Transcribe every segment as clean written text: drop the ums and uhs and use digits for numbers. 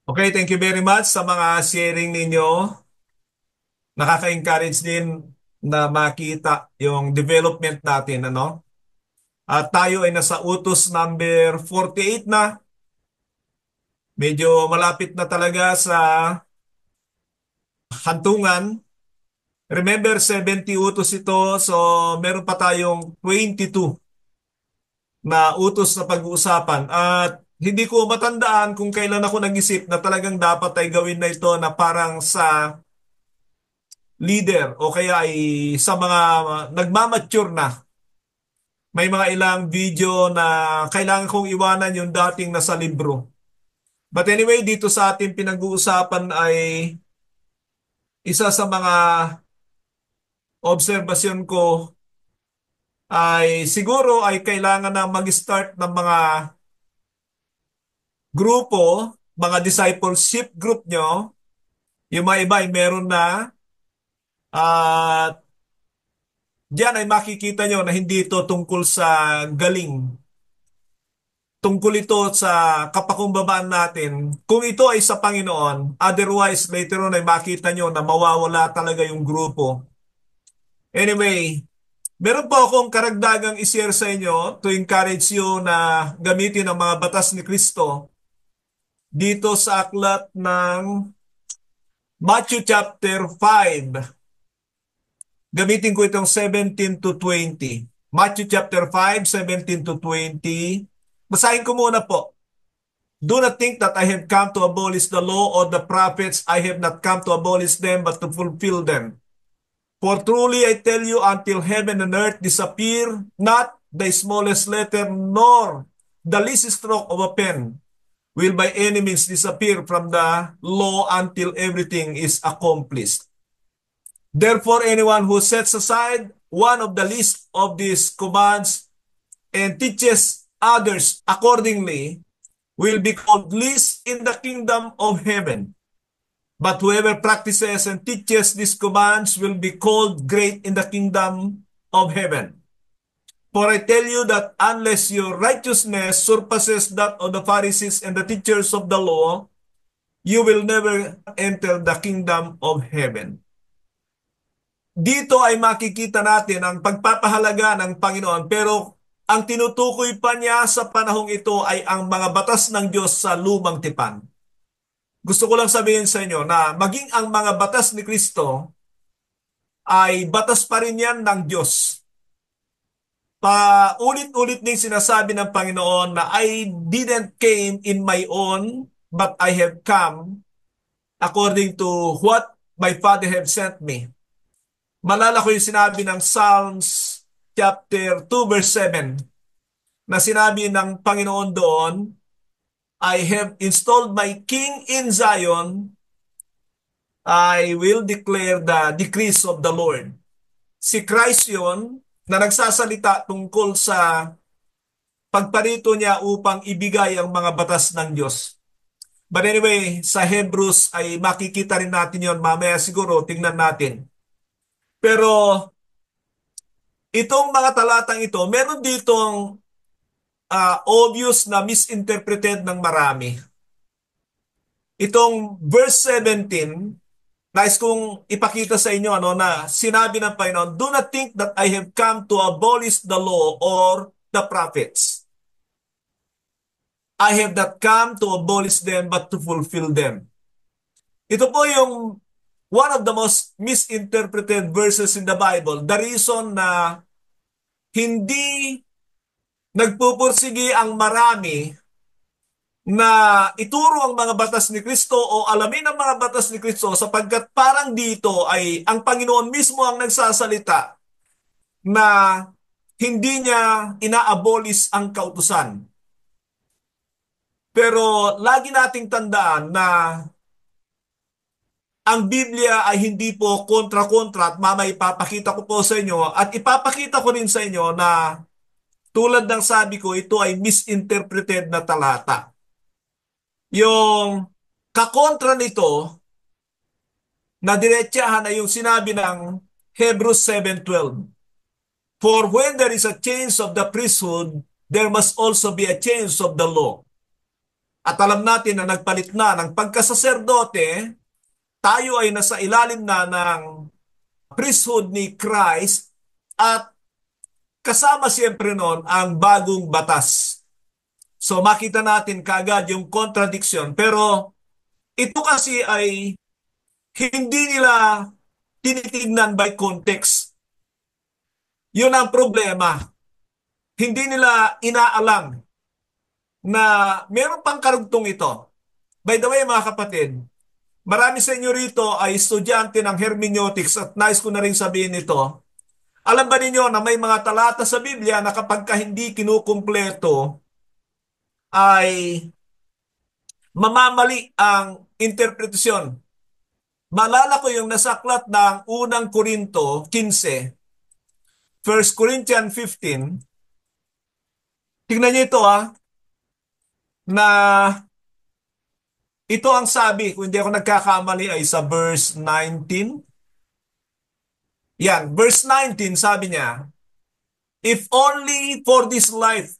Okay, thank you very much sa mga sharing ninyo. Nakaka-encourage din na makita yung development natin, ano? At tayo ay nasa utos number 48 na. Medyo malapit na talaga sa hantungan. Remember, 70 utos ito, so meron pa tayong 22 na utos na pag-uusapan. At hindi ko matandaan kung kailan ako nag-isip na talagang dapat ay gawin na ito na parang sa leader o kaya ay sa mga nagmamature na. May mga ilang video na kailangan kong iwanan yung dating nasa libro. But anyway, dito sa ating pinag-uusapan ay isa sa mga obserbasyon ko ay siguro ay kailangan na mag-start ng mga grupo, mga discipleship group nyo. Yung mga iba ay meron na at diyan ay makikita nyo na hindi ito tungkol sa galing. Tungkol ito sa kapakumbabaan natin. Kung ito ay sa Panginoon, otherwise later on ay makita nyo na mawawala talaga yung grupo. Anyway, meron po akong karagdagang i-share sa inyo to encourage you na gamitin ang mga batas ni Kristo dito sa aklat ng Matthew chapter 5. Gamitin ko itong 17 to 20. Matthew chapter 5, 17 to 20. Basahin ko muna po. Do not think that I have come to abolish the law or the prophets. I have not come to abolish them, but to fulfill them. For truly I tell you, until heaven and earth disappear, not the smallest letter nor the least stroke of a pen will by any means disappear from the law until everything is accomplished. Therefore, anyone who sets aside one of the least of these commands and teaches others accordingly will be called least in the kingdom of heaven. But whoever practices and teaches these commands will be called great in the kingdom of heaven. For I tell you that unless your righteousness surpasses that of the Pharisees and the teachers of the law, you will never enter the kingdom of heaven. Dito ay makikita natin ang pagpapahalaga ng Panginoon, pero ang tinutukoy pa niya sa panahong ito ay ang mga batas ng Diyos sa lumang tipan. Gusto ko lang sabihin sa inyo na maging ang mga batas ni Kristo ay batas pa rin yan ng Diyos. Paulit-ulit din sinasabi ng Panginoon na I didn't came in my own, but I have come according to what my Father have sent me. Malala ko yung sinabi ng Psalms chapter 2 verse 7 na sinabi ng Panginoon doon, I have installed my king in Zion, I will declare the decrees of the Lord. Si Christ yun na nagsasalita tungkol sa pagparito niya upang ibigay ang mga batas ng Diyos. But anyway, sa Hebrews ay makikita rin natin yon mamaya siguro, tingnan natin. Pero itong mga talatang ito, meron ditong obvious na misinterpreted ng marami. Itong verse 17, nais kong ipakita sa inyo na sinabi ng Panginoon, do not think that I have come to abolish the law or the prophets. I have not come to abolish them but to fulfill them. Ito po yung one of the most misinterpreted verses in the Bible. The reason na hindi nagpupursigi ang marami na ituro ang mga batas ni Kristo o alamin ang mga batas ni Kristo sapagkat parang dito ay ang Panginoon mismo ang nagsasalita na hindi niya ina-abolish ang kautusan. Pero lagi nating tandaan na ang Biblia ay hindi po kontra-kontra at mamaya ipapakita ko po sa inyo at ipapakita ko rin sa inyo na tulad ng sabi ko, ito ay misinterpreted na talata. Yung kakontra nito na diretsahan ay yung sinabi ng Hebrews 7:12. For when there is a change of the priesthood, there must also be a change of the law. At alam natin na nagpalit na ng pagkasaserdote, tayo ay nasa ilalim na ng priesthood ni Christ at kasama siyempre noon ang bagong batas. So makita natin kaagad yung contradiction. Pero ito kasi ay hindi nila tinitignan by context. Yun ang problema. Hindi nila inaalam na meron pang karugtong ito. By the way, mga kapatid, marami sa inyo rito ay estudyante ng hermeneutics at nais ko na rin sabihin ito. Alam ba ninyo na may mga talata sa Biblia na kapag ka hindi kinukumpleto ay mamamali ang interpretasyon. Maalala ko yung nasaklat ng unang Korinto 15, 1 Corinthians 15. Tingnan niyo ito na ito ang sabi, kung hindi ako nagkakamali ay sa verse 19. Yan, verse 19 sabi niya, if only for this life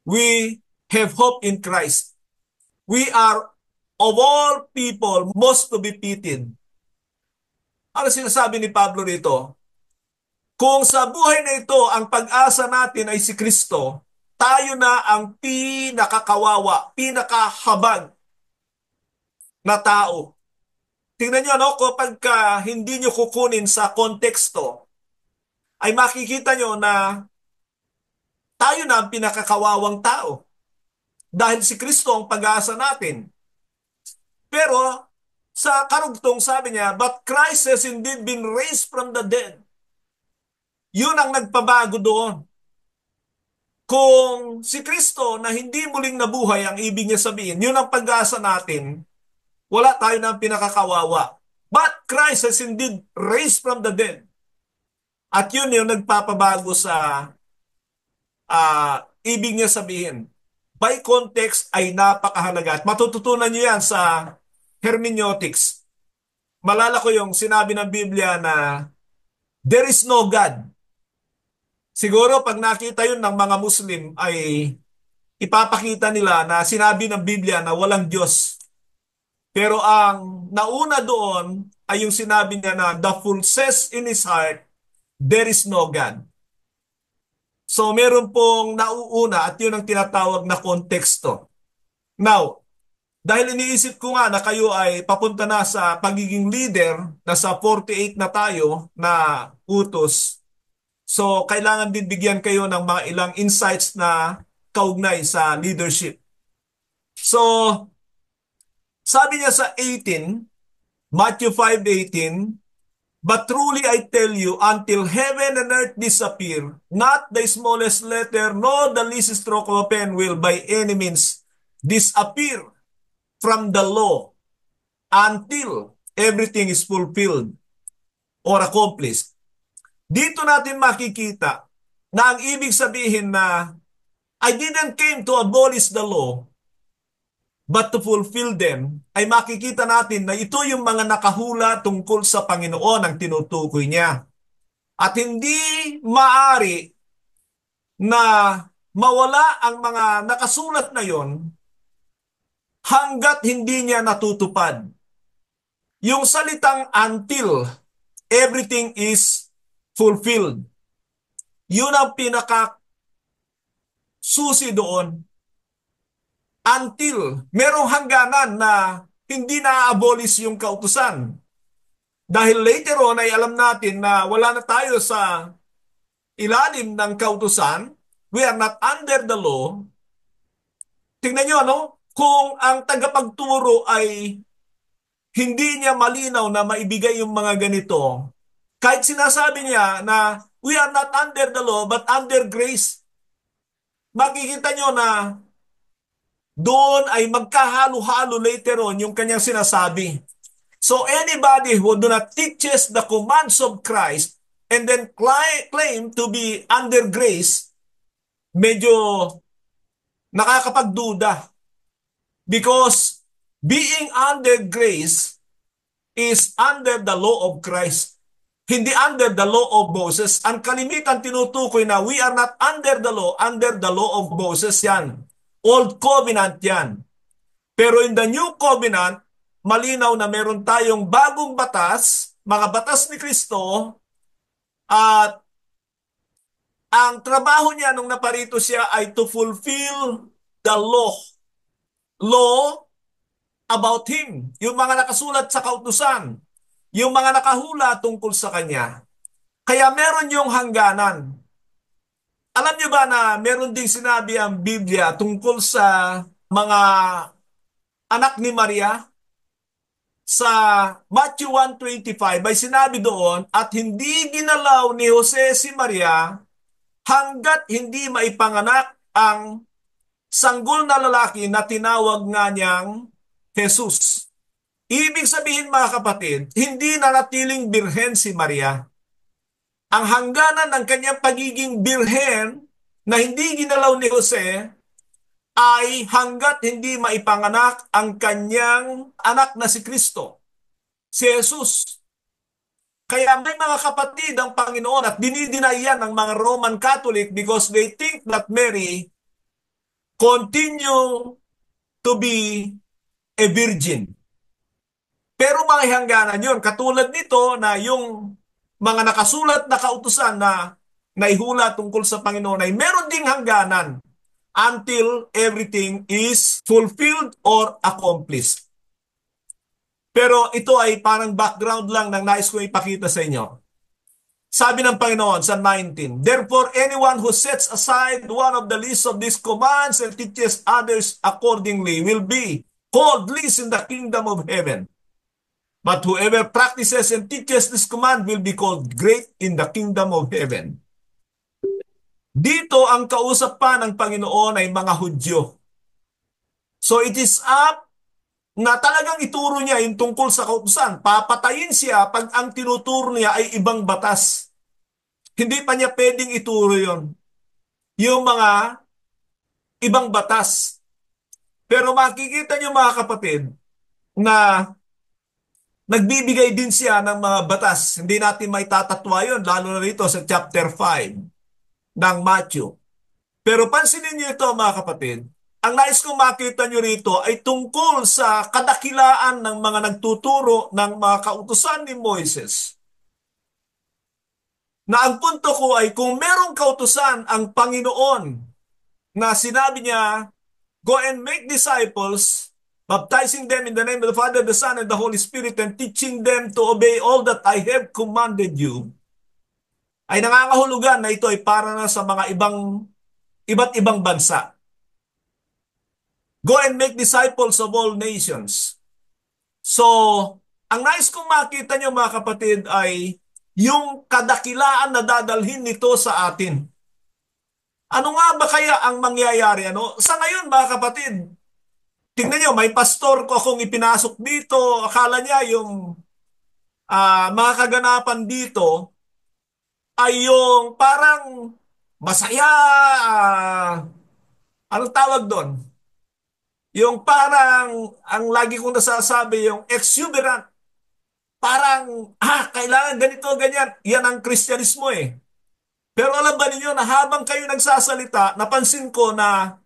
we have hope in Christ, we are of all people most to be pitied. Ano sinasabi ni Pablo rito? Kung sa buhay na ito ang pag-asa natin ay si Kristo, tayo na ang pinakakawawa, pinakahabag na tao. Tingnan nyo, kapag hindi nyo kukunin sa konteksto, ay makikita nyo na tayo na ang pinakakawawang tao. Dahil si Kristo ang pag-asa natin. Pero sa karugtong sabi niya, but Christ has indeed been raised from the dead. Yun ang nagpabago doon. Kung si Kristo na hindi muling nabuhay ang ibig niya sabihin, yun ang pag-asa natin, wala tayo ng pinakakawawa. But Christ has indeed raised from the dead. At yun yung nagpapabago sa ibig niya sabihin. By context ay napakahalaga. At matututunan niyo yan sa hermeneutics. Malala ko yung sinabi ng Biblia na there is no God. Siguro pag nakita yun ng mga Muslim ay ipapakita nila na sinabi ng Biblia na walang Diyos. Pero ang nauna doon ay yung sinabi niya na the fool says in his heart, there is no God. So meron pong nauuna at yun ang tinatawag na konteksto. Now, dahil iniisip ko nga na kayo ay papunta na sa pagiging leader, nasa 48 na tayo na utos, so kailangan din bigyan kayo ng mga ilang insights na kaugnay sa leadership. So, sabi niya sa 18, Matthew 5:18, but truly I tell you, until heaven and earth disappear, not the smallest letter, nor the least stroke of a pen will by any means disappear from the law until everything is fulfilled or accomplished. Dito natin makikita na ang ibig sabihin na I didn't came to abolish the law, but to fulfill them, ay makikita natin na ito yung mga nakahula tungkol sa Panginoon ang tinutukoy niya. At hindi maari na mawala ang mga nakasulat na yon hanggat hindi niya natutupad. Yung salitang until everything is fulfilled, yun ang pinaka-susi doon. Until merong hangganan na hindi na-abolish yung kautusan. Dahil later on ay alam natin na wala na tayo sa ilalim ng kautusan, we are not under the law. Tingnan nyo, kung ang tagapagturo ay hindi niya malinaw na maibigay yung mga ganito, kahit sinasabi niya na we are not under the law but under grace, makikita nyo na doon ay magkahalo-halo later on yung kanyang sinasabi. So anybody who do not teaches the commands of Christ and then claim to be under grace, medyo nakakapagduda. Because being under grace is under the law of Christ. Hindi under the law of Moses. Ang kalimitan tinutukoy na we are not under the law of Moses yan. Old Covenant yan. Pero in the New Covenant, malinaw na meron tayong bagong batas, mga batas ni Kristo, at ang trabaho niya nung naparito siya ay to fulfill the law. Law about Him. Yung mga nakasulat sa kautusan. Yung mga nakahula tungkol sa Kanya. Kaya meron yung hangganan. Alam niyo ba na meron ding sinabi ang Biblia tungkol sa mga anak ni Maria? Sa Matthew 1:25 ay sinabi doon, at hindi ginalaw ni Jose si Maria hanggat hindi maipanganak ang sanggol na lalaki na tinawag nga niyang Jesus. Ibig sabihin mga kapatid, hindi nanatiling birhen si Maria. Ang hangganan ng kanyang pagiging birhen na hindi ginalaw ni Jose ay hanggat hindi maipanganak ang kanyang anak na si Kristo, si Jesus. Kaya may mga kapatid ang Panginoon at dinideny yan ng mga Roman Catholic because they think that Mary continue to be a virgin. Pero mga hangganan yun. Katulad nito na yung mga nakasulat na kautusan na naihula tungkol sa Panginoon ay meron ding hangganan until everything is fulfilled or accomplished. Pero ito ay parang background lang ng nais ko ipakita sa inyo. Sabi ng Panginoon sa 19, therefore, anyone who sets aside one of the least of these commands and teaches others accordingly will be called least in the kingdom of heaven. But whoever practices and teaches this command will be called great in the kingdom of heaven. Dito ang kausap pa ng Panginoon ay mga Hudyo. So it is up na talagang ituro niya yung tungkol sa kautusan. Papatayin siya pag ang tinuturo niya ay ibang batas. Hindi pa niya pwedeng ituro yon. Yung mga ibang batas. Pero makikita niyo mga kapatid na nagbibigay din siya ng mga batas. Hindi natin may tatatwa yun, lalo na rito sa chapter 5 ng Matthew. Pero pansinin niyo ito mga kapatid, ang nais kong makita nyo rito ay tungkol sa kadakilaan ng mga nagtuturo ng mga kautusan ni Moises. Na ang punto ko ay kung merong kautusan ang Panginoon na sinabi niya, go and make disciples, baptizing them in the name of the Father, the Son, and the Holy Spirit, and teaching them to obey all that I have commanded you, ay nangangahulugan na ito ay para na sa mga iba't ibang bansa. Go and make disciples of all nations. So, ang nais kong makita nyo mga kapatid ay yung kadakilaan na dadalhin nito sa atin. Ano nga ba kaya ang mangyayari? Sa ngayon mga kapatid, tingnan nyo, may pastor ko akong ipinasok dito. Akala niya yung mga kaganapan dito ay yung parang masaya, anong tawag doon? Yung parang, ang lagi kong nasasabi, yung exuberant. Parang, kailangan ganito, ganyan. Yan ang Kristyanismo eh. Pero alam ba ninyo na habang kayo nagsasalita, napansin ko na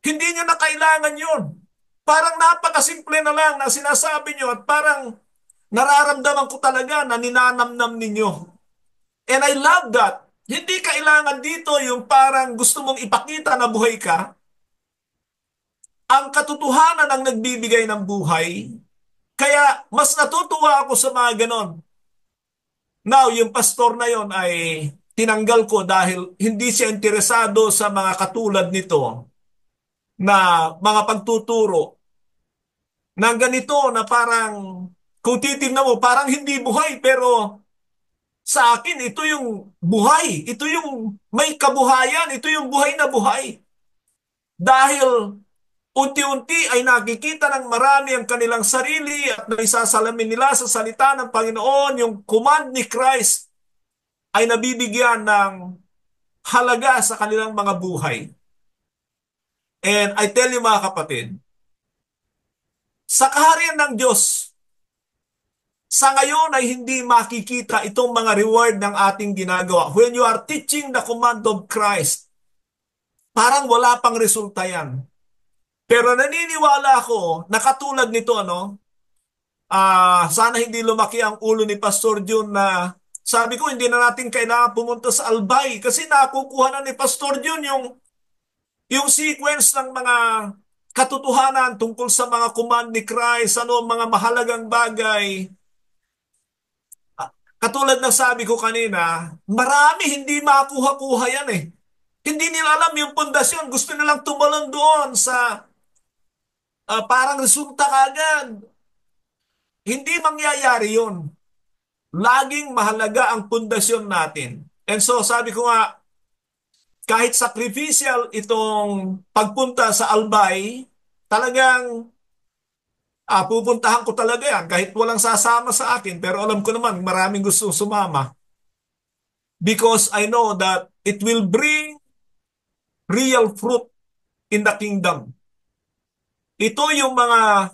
hindi nyo na kailangan yun. Parang napakasimple na lang na sinasabi nyo at parang nararamdaman ko talaga na ninanamnam ninyo. And I love that. Hindi kailangan dito yung parang gusto mong ipakita na buhay ka. Ang katotohanan ang nagbibigay ng buhay. Kaya mas natutuwa ako sa mga ganon. Now, yung pastor na yon ay tinanggal ko dahil hindi siya interesado sa mga katulad nito na mga pagtuturo na ganito na parang kung titignan mo parang hindi buhay pero sa akin ito yung buhay, ito yung may kabuhayan, ito yung buhay na buhay. Dahil unti-unti ay nakikita ng marami ang kanilang sarili at naisasalamin nila sa salita ng Panginoon, yung command ni Christ ay nabibigyan ng halaga sa kanilang mga buhay. And I tell you mga kapatid, sa kaharian ng Diyos, sa ngayon ay hindi makikita itong mga reward ng ating ginagawa. When you are teaching the command of Christ, Parang wala pang resulta yan. Pero naniniwala ako na katulad nito, ano, sana hindi lumaki ang ulo ni Pastor Jun na sabi ko hindi na natin kailangan pumunta sa Albay kasi nakukuha na ni Pastor Jun yung sequence ng mga katotohanan tungkol sa mga command ni Christ, ano ang mga mahalagang bagay. Katulad ng sabi ko kanina, marami hindi makuha-kuha yan eh. Hindi nila alam yung pundasyon. Gusto nilang tumalon doon sa parang resulta kagad. Hindi mangyayari yun. Laging mahalaga ang pundasyon natin. And so sabi ko nga, kahit sacrificial itong pagpunta sa Albay, talagang pupuntahan ko talaga yan kahit walang sasama sa akin. Pero alam ko naman maraming gusto sumama because I know that it will bring real fruit in the kingdom. Ito yung mga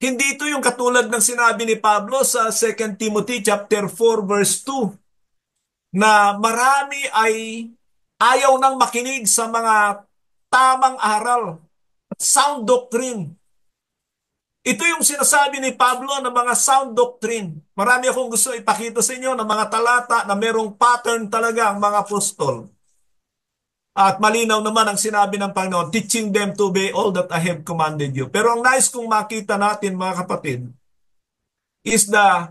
Hindi ito yung katulad ng sinabi ni Pablo sa 2 Timothy chapter 4 verse 2 na marami ay ayaw nang makinig sa mga tamang aral, sound doctrine. Ito yung sinasabi ni Pablo na mga sound doctrine. Marami akong gusto ipakita sa inyo ng mga talata na merong pattern talaga ang mga apostol. At malinaw naman ang sinabi ng Panginoon, teaching them to obey all that I have commanded you. Pero ang nais kong makita natin mga kapatid, is the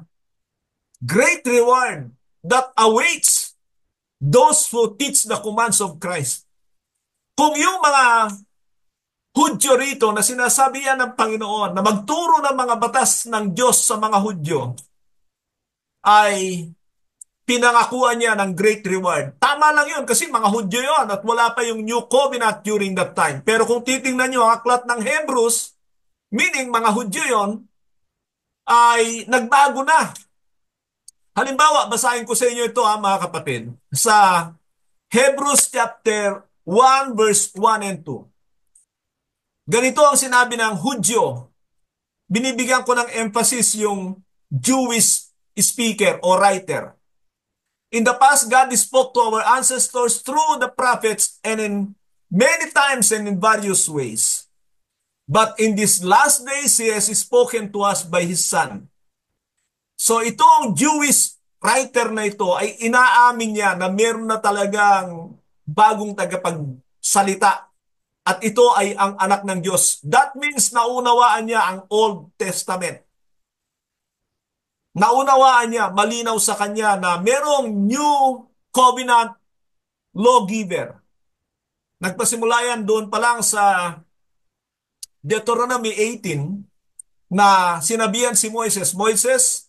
great reward that awaits those who teach the commands of Christ. Kung yung mga Hudyo rito na sinasabihan ng Panginoon na magturo ng mga batas ng Diyos sa mga Hudyo ay pinangakuan niya ng great reward. Tama lang yun kasi mga Hudyo yun at wala pa yung New Covenant during that time. Pero kung titingnan nyo ang aklat ng Hebrews, meaning mga Hudyo yun, ay nagbago na. Halimbawa, basahin ko sa inyo ito mga kapatid. Sa Hebrews chapter 1 verse 1 and 2. Ganito ang sinabi ng Hudyo. Binibigyan ko ng emphasis yung Jewish speaker o writer. In the past, God spoke to our ancestors through the prophets and in many times and in various ways. But in these last days, He has spoken to us by His Son. So itong Jewish writer na ito ay inaamin niya na meron na talagang bagong tagapagsalita. At ito ay ang anak ng Diyos. That means naunawaan niya ang Old Testament. Naunawaan niya, malinaw sa kanya na merong new covenant lawgiver. Nagpasimula yan doon pa lang sa Deuteronomy 18 na sinabihan si Moises, Moises,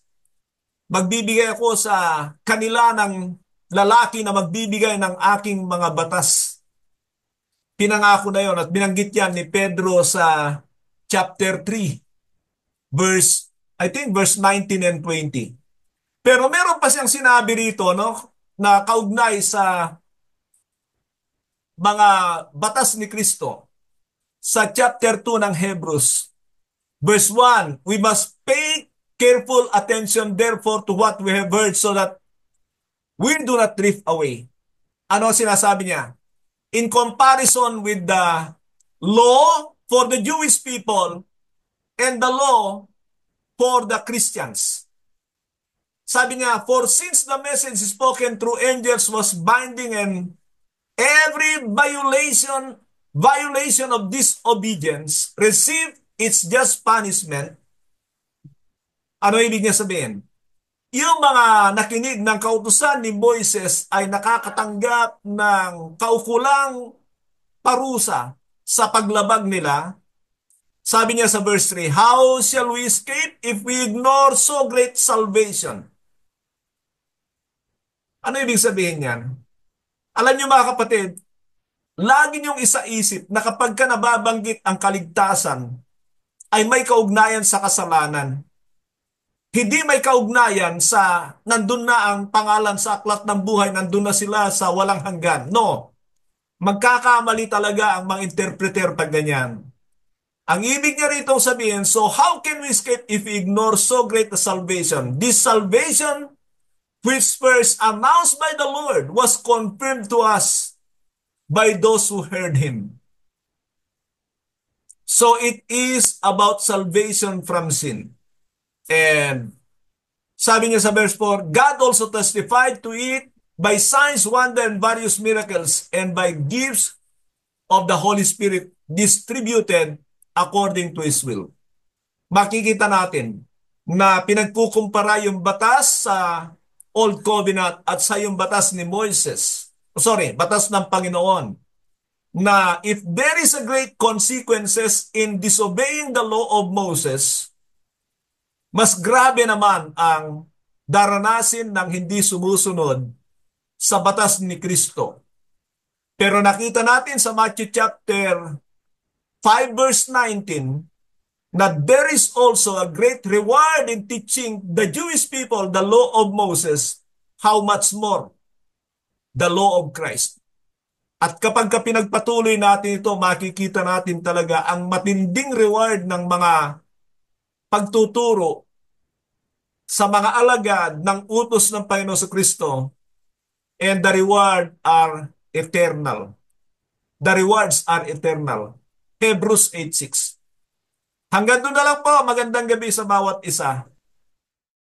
magbibigay ako sa kanila ng lalaki na magbibigay ng aking mga batas. Pinangako na yon at binanggit yan ni Pedro sa chapter 3, verse 19 and 20. Pero meron pa siyang sinabi rito, no, na kaugnay sa mga batas ni Kristo. Sa chapter 2 ng Hebrews, verse 1, we must pay careful attention therefore to what we have heard so that we do not drift away. Ano sinasabi niya? In comparison with the law for the Jewish people and the law for the Christians. Sabi niya, for since the message spoken through angels was binding and every violation of disobedience received its just punishment, ano ibig niya sabihin? Yung mga nakinig ng kautusan ni Moises ay nakakatanggap ng kaukulang parusa sa paglabag nila. Sabi niya sa verse 3, how shall we escape if we ignore so great salvation? Ano ibig sabihin yan? Alam niyo mga kapatid, lagi niyong isaisip na kapag ka nababanggit ang kaligtasan, ay may kaugnayan sa kasalanan. Hindi may kaugnayan sa nandun na ang pangalan sa aklat ng buhay, nandun na sila sa walang hanggan. No. Magkakamali talaga ang mga interpreter pag ganyan. Ang ibig niya rito sabihin, so how can we escape if we ignore so great a salvation? This salvation, which first announced by the Lord, was confirmed to us by those who heard him. So it is about salvation from sin. And sabi niya sa verse 4, God also testified to it by signs, wonder, and various miracles, and by gifts of the Holy Spirit distributed according to His will. Makikita natin na pinagkukumpara yung batas sa Old Covenant at sa yung batas ni Moises. Batas ng Panginoon. Na if there is a great consequences in disobeying the law of Moses, mas grabe naman ang daranasin ng hindi sumusunod sa batas ni Kristo. Pero nakita natin sa Matthew chapter 5 verse 19 na there is also a great reward in teaching the Jewish people the law of Moses, how much more the law of Christ. At kapag pinagpatuloy natin ito, makikita natin talaga ang matinding reward ng mga pagtuturo sa mga alagad ng utos ng Panginoon sa Kristo, and the reward are eternal. The rewards are eternal. Hebrews 8:6. Hanggang doon na lang po. Magandang gabi sa bawat isa.